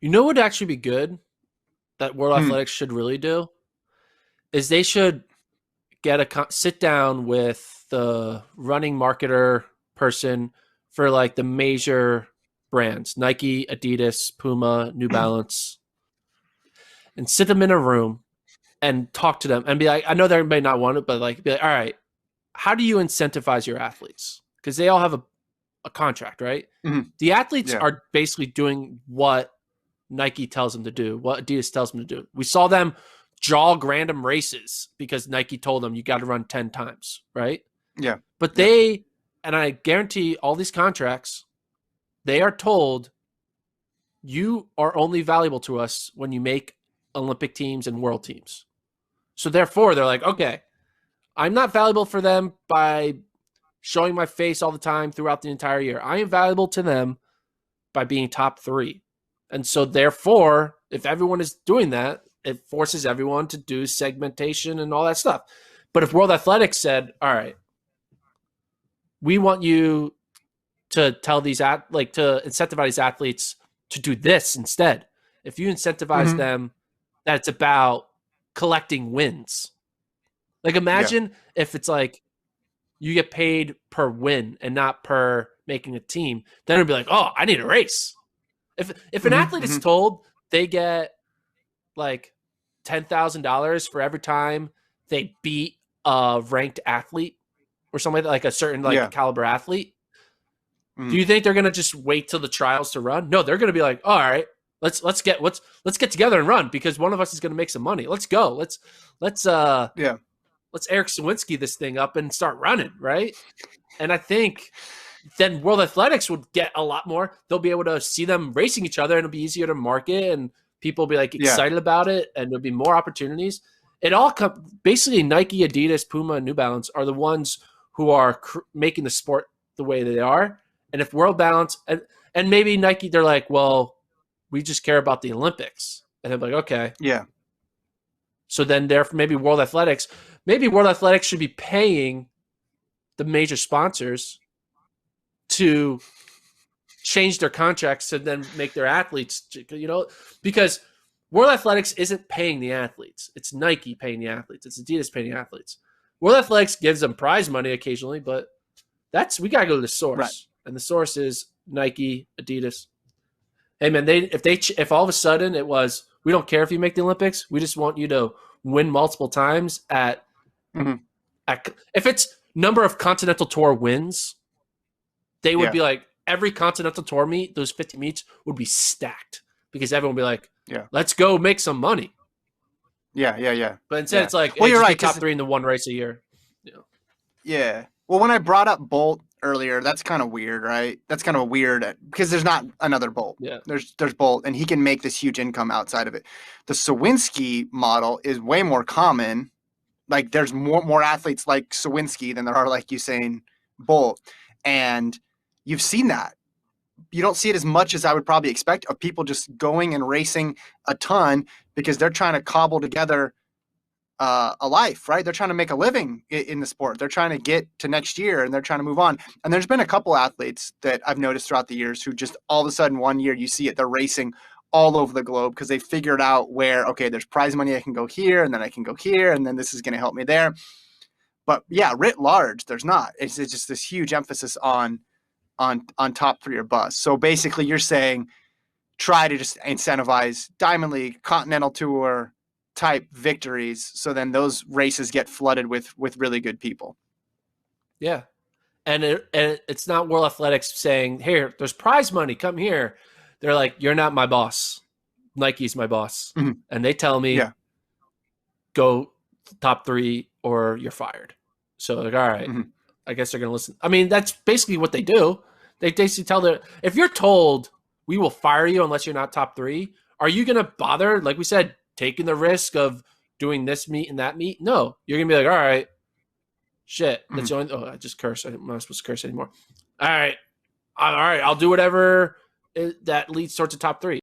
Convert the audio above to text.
You know what would actually be good that World Hmm. Athletics should really do is they should sit down with the running marketer person for like the major brands, Nike, Adidas, Puma, New Balance, and sit them in a room and talk to them and be like, I know they may not want it, but like, be like, all right, how do you incentivize your athletes? Because they all have a contract, right? Hmm. The athletes Yeah. are basically doing what Nike tells them to do, what Adidas tells them to do. We saw them jog random races because Nike told them you got to run 10 times, right? Yeah. But Yeah. and I guarantee all these contracts, they are told you are only valuable to us when you make Olympic teams and world teams. So therefore, they're like, okay, I'm not valuable for them by showing my face all the time throughout the entire year. I am valuable to them by being top three. And so therefore, if everyone is doing that, it forces everyone to do segmentation and all that stuff. But if World Athletics said, all right, we want you to tell these to incentivize these athletes to do this instead. If you incentivize Hmm. them that it's about collecting wins. Like Yeah. imagine if it's like you get paid per win and not per making a team, then it'd be like, oh, I need a race. If an Hmm. athlete is Hmm. told they get like $10,000 for every time they beat a ranked athlete or something like a certain like Yeah. caliber athlete, do Hmm. you think they're gonna just wait till the trials to run? No, they're gonna be like, all right, let's get together and run because one of us is gonna make some money. Let's go. Let's uh Yeah. let's Eric Sawinski this thing up and start running, right? And I think then World Athletics would get a lot more. They'll be able to see them racing each other and it'll be easier to market and people will be like Yeah. excited about it and there'll be more opportunities. It all basically Nike, Adidas, Puma, and New Balance are the ones who are making the sport the way they are. And if World Balance and maybe Nike, they're like, well, we just care about the Olympics. And they're like, okay. Yeah. So then therefore maybe World Athletics should be paying the major sponsors to change their contracts to then make their athletes, because World Athletics isn't paying the athletes. It's Nike paying the athletes. It's Adidas paying the athletes. World Athletics gives them prize money occasionally, but we gotta go to the Right. source, and the source is Nike, Adidas. Hey man, if all of a sudden it was we don't care if you make the Olympics, we just want you to win multiple times Hmm. at if it's number of Continental Tour wins, they would Yeah. be like every Continental Tour meet, those 50 meets would be stacked because everyone would be like, Yeah. let's go make some money. Yeah. Yeah. Yeah. But instead, Yeah. it's like, Well, hey, you're just right. get top Because three in the one race a year. yeah. Well, when I brought up Bolt earlier, that's kind of weird, right? That's kind of weird because there's not another Bolt. Yeah. There's Bolt, and he can make this huge income outside of it. The Sawinski model is way more common. Like there's more athletes like Sawinski than there are like Usain Bolt, and you've seen that. You don't see it as much as I would probably expect of people just going and racing a ton because they're trying to cobble together a life, right? They're trying to make a living in the sport. They're trying to get to next year and they're trying to move on. And there's been a couple athletes that I've noticed throughout the years who just all of a sudden one year you see it, they're racing all over the globe because they figured out where, okay, there's prize money. I can go here and then I can go here and then this is going to help me there. But yeah, writ large, there's not. It's just this huge emphasis on top three or bust. So basically you're saying try to just incentivize Diamond League, Continental Tour type victories. So then those races get flooded with really good people. Yeah. And it's not World Athletics saying, here, there's prize money, come here. They're like, you're not my boss. Nike's my boss. Mhm. And they tell me, Yeah. go top three or you're fired. So like, all right, Mhm. I guess they're gonna listen. I mean, that's basically what they do. They basically tell their if you're told we will fire you unless you're not top three, are you gonna bother? Like we said, taking the risk of doing this meet and that meet? No, you're gonna be like, all right, shit. That's Mhm. the only. Oh, I just cursed. I'm not supposed to curse anymore. All right, I'll do whatever that leads towards the top three.